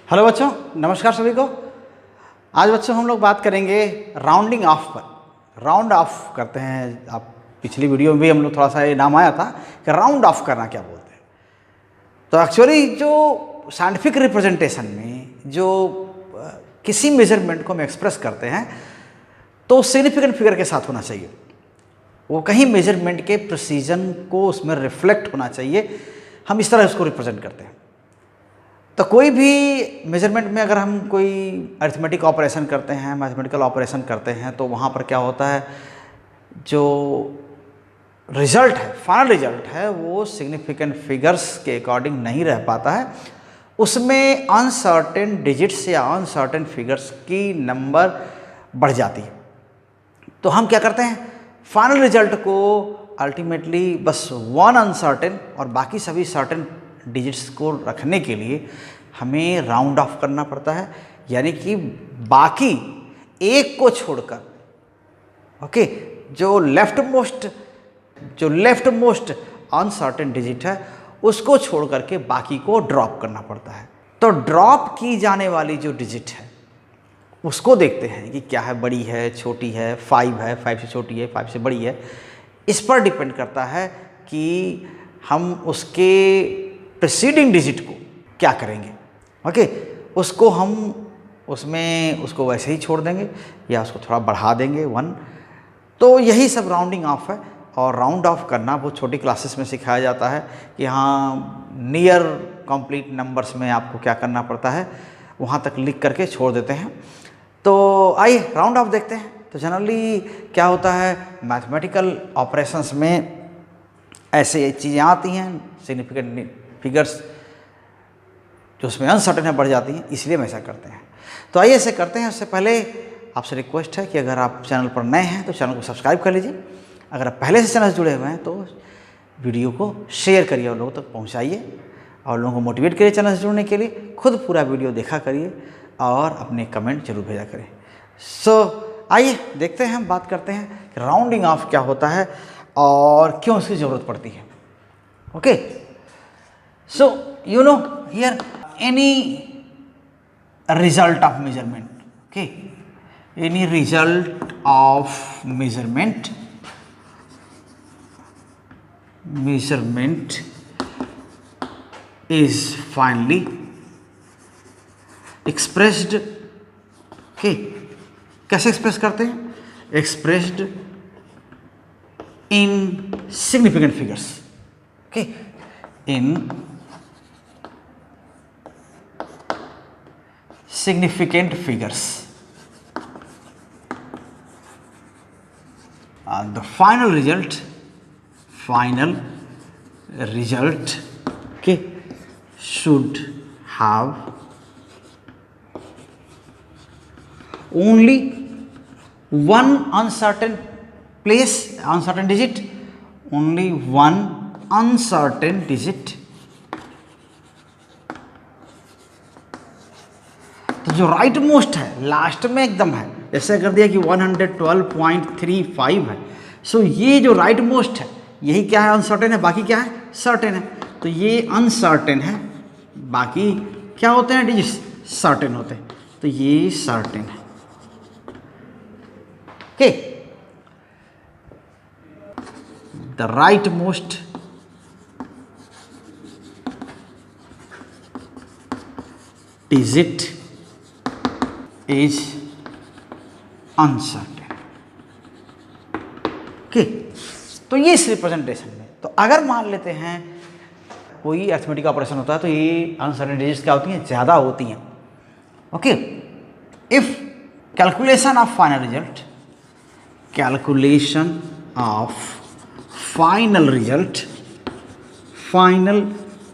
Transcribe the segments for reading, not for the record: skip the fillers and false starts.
Hello बच्चों, नमस्कार सभी को। आज बच्चों हम लोग बात करेंगे राउंडिंग ऑफ पर। राउंड ऑफ करते हैं। आप पिछली वीडियो में भी हम लोग थोड़ा सा ये नाम आया था कि राउंड ऑफ करना क्या बोलते हैं। तो एक्चुअली जो साइंटिफिक रिप्रेजेंटेशन में जो किसी मेजरमेंट को हम एक्सप्रेस करते हैं तो सिग्निफिकेंट फिगर के साथ होना चाहिए। वो कहीं मेजरमेंट के प्रिसीजन को उसमें रिफ्लेक्ट होना चाहिए। हम इस तरह उसको रिप्रेजेंट करते हैं। तो कोई भी मेजरमेंट में अगर हम कोई अरिथमेटिक ऑपरेशन करते हैं, मैथमेटिकल ऑपरेशन करते हैं, तो वहाँ पर क्या होता है, जो रिजल्ट है, फाइनल रिजल्ट है, वो सिग्निफिकेंट फिगर्स के अकॉर्डिंग नहीं रह पाता है। उसमें अनसर्टेन डिजिट्स या अनसर्टेन फिगर्स की नंबर बढ़ जाती है। तो हम क्या करते हैं, फाइनल रिजल्ट को अल्टीमेटली बस वन अनसर्टेन और बाकी सभी सर्टेन डिजिट्स को रखने के लिए हमें राउंड ऑफ करना पड़ता है। यानी कि बाकी एक को छोड़कर, ओके, जो लेफ्ट मोस्ट अनसर्टेन डिजिट है उसको छोड़ करके बाकी को ड्रॉप करना पड़ता है। तो ड्रॉप की जाने वाली जो डिजिट है उसको देखते हैं कि क्या है, बड़ी है, छोटी है, 5 है, 5 से छोटी है, 5 से बड़ी है। इस पर डिपेंड करता है कि हम उसके प्रीसीडिंग डिजिट को क्या करेंगे। ओके, उसको हम उसको वैसे ही छोड़ देंगे या उसको थोड़ा बढ़ा देंगे 1। तो यही सब राउंडिंग ऑफ है। और राउंड ऑफ करना वो छोटी क्लासेस में सिखाया जाता है कि हाँ, नियर कंप्लीट नंबर्स में आपको क्या करना पड़ता है, वहाँ तक लिख करके छोड़ देते हैं। तो आइए राउंड ऑफ देखते हैं। तो जनरली क्या होता है, मैथमेटिकल ऑपरेशंस में ऐसे चीज़ें आती हैं, सिग्निफिकेंट फिगर्स जो उसमें अनसर्टेन है बढ़ जाती हैं, इसलिए हम ऐसा करते हैं। तो आइए ऐसे करते हैं। उससे पहले आपसे रिक्वेस्ट है कि अगर आप चैनल पर नए हैं तो चैनल को सब्सक्राइब कर लीजिए। अगर आप पहले से चैनल से जुड़े हुए हैं तो वीडियो को शेयर करिए और लोगों तक पहुंचाइए और लोगों को मोटिवेट करिए चैनल से जुड़ने के लिए। खुद पूरा वीडियो देखा करिए और अपने कमेंट जरूर भेजा करें। आइए देखते हैं, हम बात करते हैं कि राउंडिंग ऑफ क्या होता है और क्यों इसकी ज़रूरत पड़ती है। Okay, so you know here any result of measurement, okay, any result of measurement is finally expressed, okay, कैसे एक्सप्रेस करते हैं, expressed in significant figures, okay, in significant figures. The final result, okay, should have only one uncertain digit, only one uncertain digit। तो जो right most है last में एकदम है, जैसे कर दिया कि 112.35 है। सो ये जो राइट मोस्ट है यही क्या है, अनसर्टेन है, बाकी क्या है, सर्टेन है। तो ये अनसर्टेन है, बाकी क्या होते हैं, डिजिट्स सर्टेन होते हैं। तो ये सर्टेन है। Okay, the right most digit is uncertain. Okay, तो ये इस रिप्रेजेंटेशन में। तो अगर मान लेते हैं कोई अरिथमेटिक ऑपरेशन होता है तो ये अनसर्टेन डिजिट्स क्या होती हैं, ज़्यादा होती हैं। Okay, if calculation of final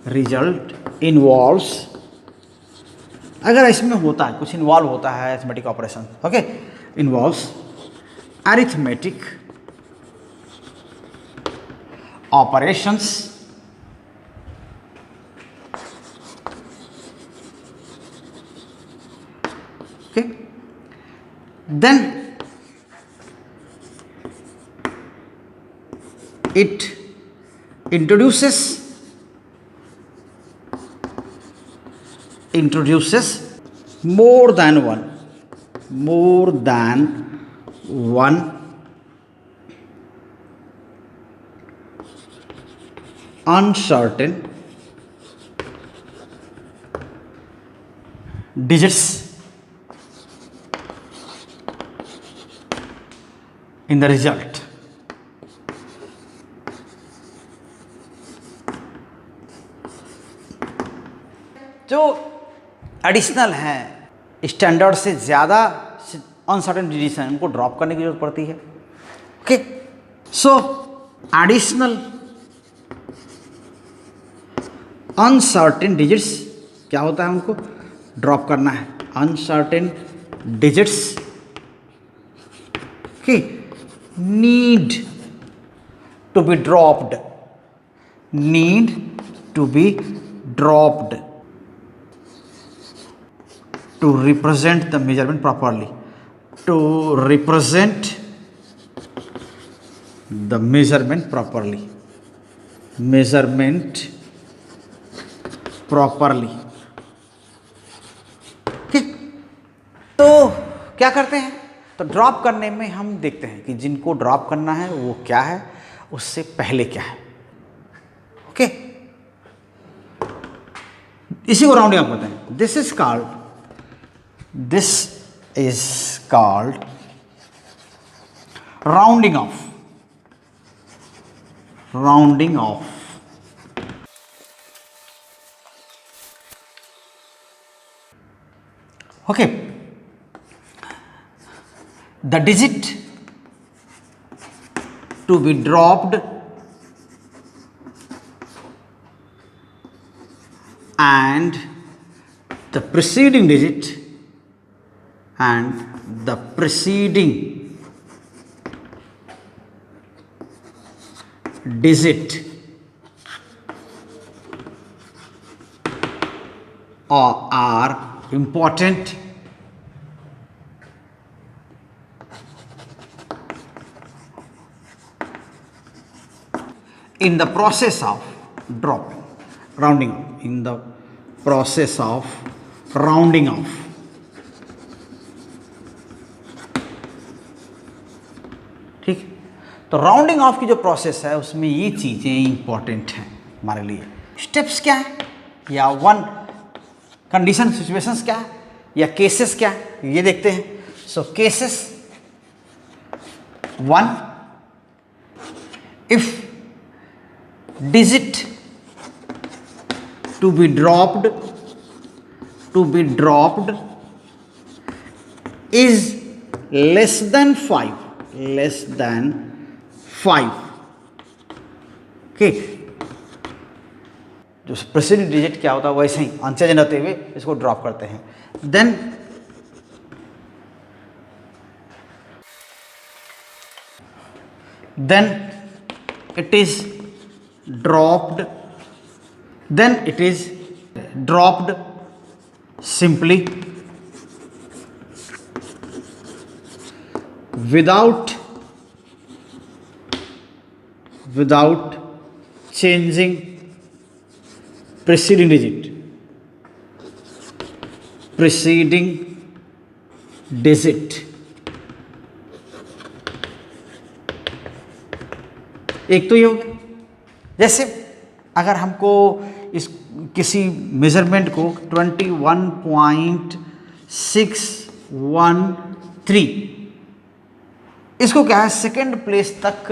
result involves, अगर इसमें होता है, कुछ इन्वॉल्व होता है arithmetic operation, okay, involves arithmetic operations okay, then it introduces introduces more than one uncertain digits in the result. जो एडिशनल हैं, स्टैंडर्ड से ज़्यादा अनसर्टेन डिजिट्स हैं, उनको ड्रॉप करने की जरूरत पड़ती है। Okay, so additional uncertain digits क्या होता है, उनको ड्रॉप करना है। Uncertain digits okay need to be dropped, need to be dropped to represent the measurement properly, to represent the measurement properly, measurement properly। ठीक, तो क्या करते हैं, तो ड्रॉप करने में हम देखते हैं कि जिनको ड्रॉप करना है वो क्या है, उससे पहले क्या है। ओके, इसी को राउंडिंग अप करते हैं। This is called rounding off, rounding off। Okay, the digit to be dropped and the preceding digit and the preceding digit are important in the process of dropping, rounding, in the process of rounding off। ठीक, तो rounding off की जो process है उसमें ये चीज़ें important हैं हमारे लिए। स्टेप्स क्या है, या वन कंडीशन सिचुएशंस क्या है, या केसेस क्या है, ये देखते हैं। So cases one, if digit to be dropped is less than 5, less than 5। Okay, जो प्रेसिडेंट डिजिट क्या होता है वैसे ही अनचेंज रहते हुए इसको ड्रॉप करते हैं। then it is dropped simply without changing preceding digit, एक तो ये हो गया। जैसे अगर हमको इस किसी मेजरमेंट को 21.613 इसको क्या है सेकेंड प्लेस तक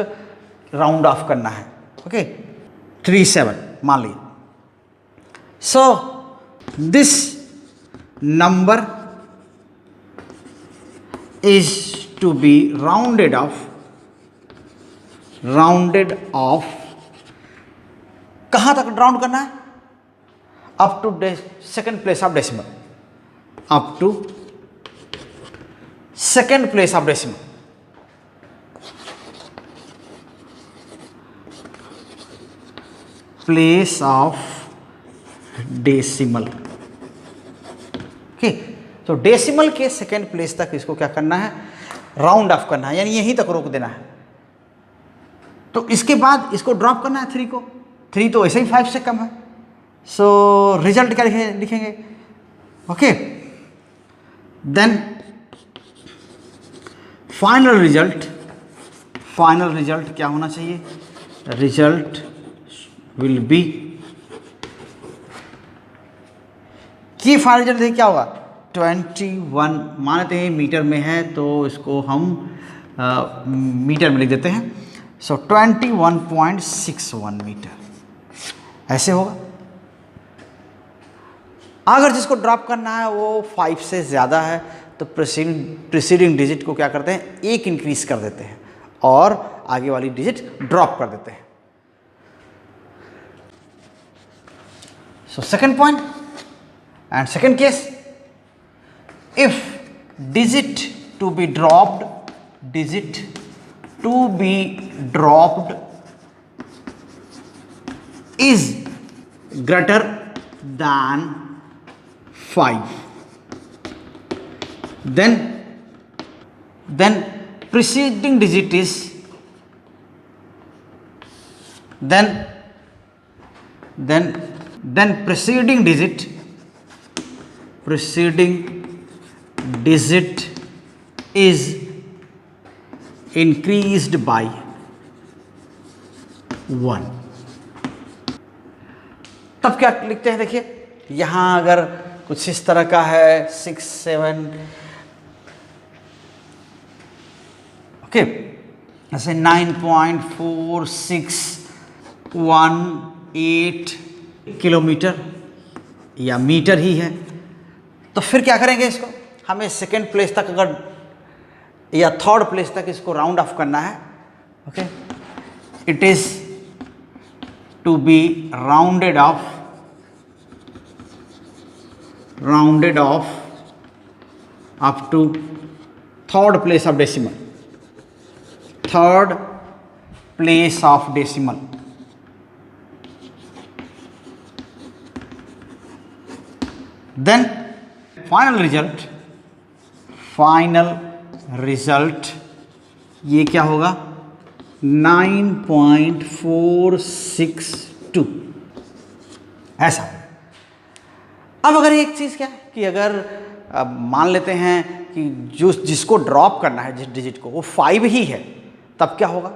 राउंड ऑफ करना है। ओके, 37 मान लीजिए। So this number is to be rounded off कहाँ तक राउंड करना है, up to second place of decimal, up to second place of decimal. Place of decimal. Okay, तो डेसिमल के सेकेंड प्लेस तक इसको क्या करना है, राउंड ऑफ करना है, यानी यहीं तक रोक देना है। तो इसके बाद इसको ड्रॉप करना है 3 को। 3 तो ऐसे ही 5 से कम है। सो रिजल्ट क्या लिखेंगे, ओके, देन फाइनल रिजल्ट क्या होना चाहिए? रिजल्ट विल बी, की फाइनल रिजल्ट देखिए क्या होगा? 21, मान लेते हैं मीटर में है तो इसको हम मीटर में लिख देते हैं। सो 21.61 मीटर ऐसे होगा। अगर जिसको ड्रॉप करना है वो 5 से ज़्यादा है तो प्रीसीडिंग डिजिट को क्या करते हैं? 1 इंक्रीज कर देते हैं और आगे वाली डिजिट ड्रॉप कर देते हैं। So second point and second case, if digit to be dropped is greater than 5, then preceding digit is then preceding digit is increased by 1। तब क्या लिखते हैं? देखिए यहां अगर कुछ इस तरह का है 6, 7, ओके, ऐसे 9.4618 किलोमीटर या मीटर ही है, तो फिर क्या करेंगे? इसको हमें सेकेंड प्लेस तक अगर या थर्ड प्लेस तक इसको राउंड ऑफ करना है। Okay, it is to be rounded off up to third place of decimal, then final result ये क्या होगा? 9.462 ऐसा। अब अगर एक चीज़ क्या है कि अगर मान लेते हैं कि जिसको ड्रॉप करना है, जिस डिजिट को, वो 5 ही है, तब क्या होगा?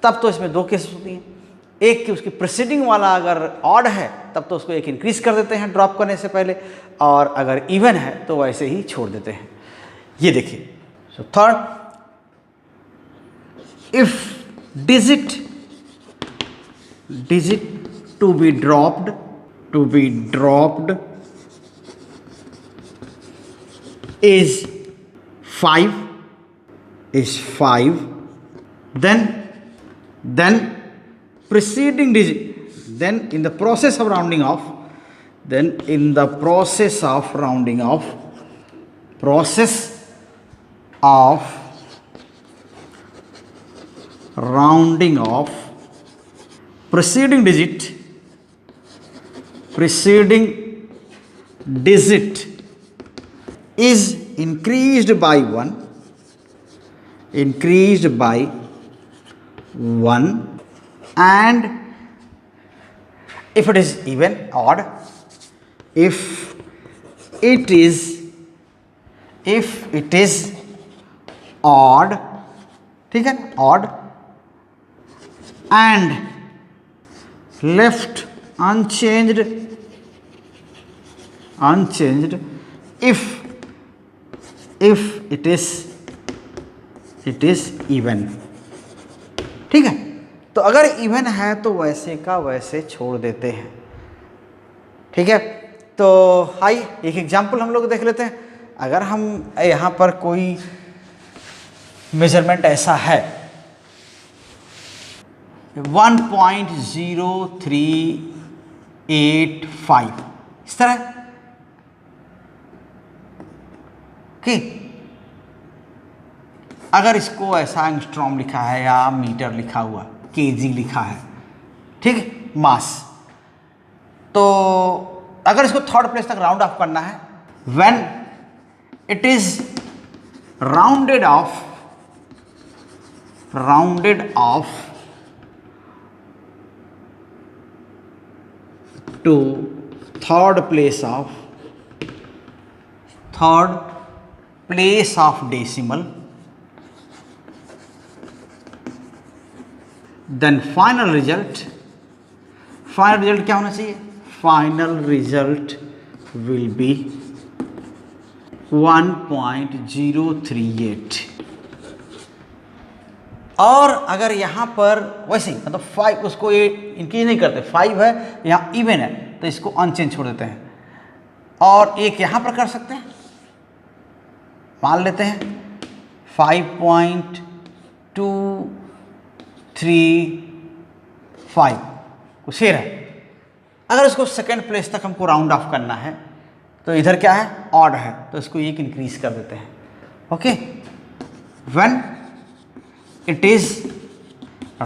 तब तो इसमें 2 केसेस होती हैं। एक कि उसकी प्रीसीडिंग वाला अगर ऑड है तब तो उसको 1 इंक्रीज कर देते हैं ड्रॉप करने से पहले, और अगर इवन है तो वैसे ही छोड़ देते हैं। ये देखिए। So third, if digit to be dropped is 5, then preceding digit, then in the process of rounding off, preceding digit is increased by 1, and if it is even, odd, if it is odd, ठीक है, odd and left unchanged if it is even, ठीक है। तो अगर even है तो वैसे का वैसे छोड़ देते हैं, ठीक है। तो आइए एक एग्जांपल हम लोग देख लेते हैं। अगर हम यहाँ पर कोई मेजरमेंट ऐसा है 1.0385 इस तरह, कि अगर इसको ऐसा एंगस्ट्रॉम लिखा है या मीटर लिखा हुआ, केजी लिखा है, ठीक है, मास, तो अगर इसको थर्ड प्लेस तक राउंड ऑफ करना है, when it is rounded off to third place of third place of decimal, then final result क्या होना चाहिए? Final result will be 1.038। और अगर यहाँ पर वैसे ही मतलब 5, उसको ये इंक्रीज नहीं करते, 5 है यहाँ इवन है तो इसको अनचेंज छोड़ देते हैं, और एक यहाँ पर कर सकते हैं, मान लेते हैं 5.235 कुछ है। अगर इसको सेकेंड प्लेस तक हमको राउंड ऑफ करना है तो इधर क्या है? ऑड है, तो इसको एक इंक्रीज कर देते हैं। Okay, when it is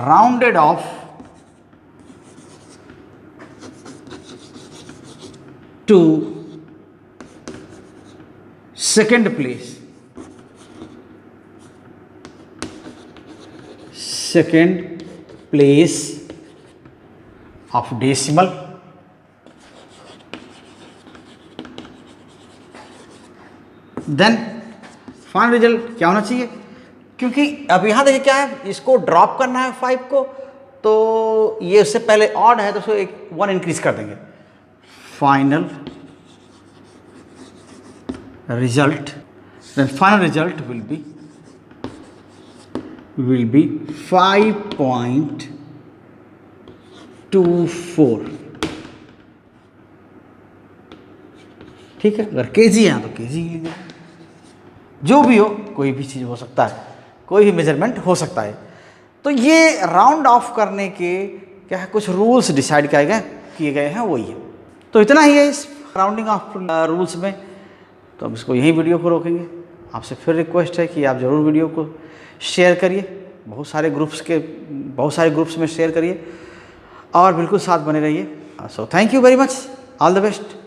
rounded off to second place of decimal, then final result क्या होना चाहिए? क्योंकि अब यहाँ देखिए क्या है, इसको ड्रॉप करना है 5 को, तो ये उससे पहले ऑड है तो उसको 1 इंक्रीज कर देंगे। Final result, then final result will be 5.24। ठीक है, अगर केजी है तो केजी लीजिए, जो भी हो, कोई भी चीज़ हो सकता है, कोई भी मेजरमेंट हो सकता है। तो ये राउंड ऑफ करने के क्या है, कुछ रूल्स डिसाइड किए गए हैं, वही है। तो इतना ही है इस राउंडिंग ऑफ रूल्स में। तो अब इसको यही वीडियो को रोकेंगे। आपसे फिर रिक्वेस्ट है कि आप ज़रूर वीडियो को शेयर करिए, बहुत सारे ग्रुप्स में शेयर करिए, और बिल्कुल साथ बने रहिए। So thank you very much, all the best.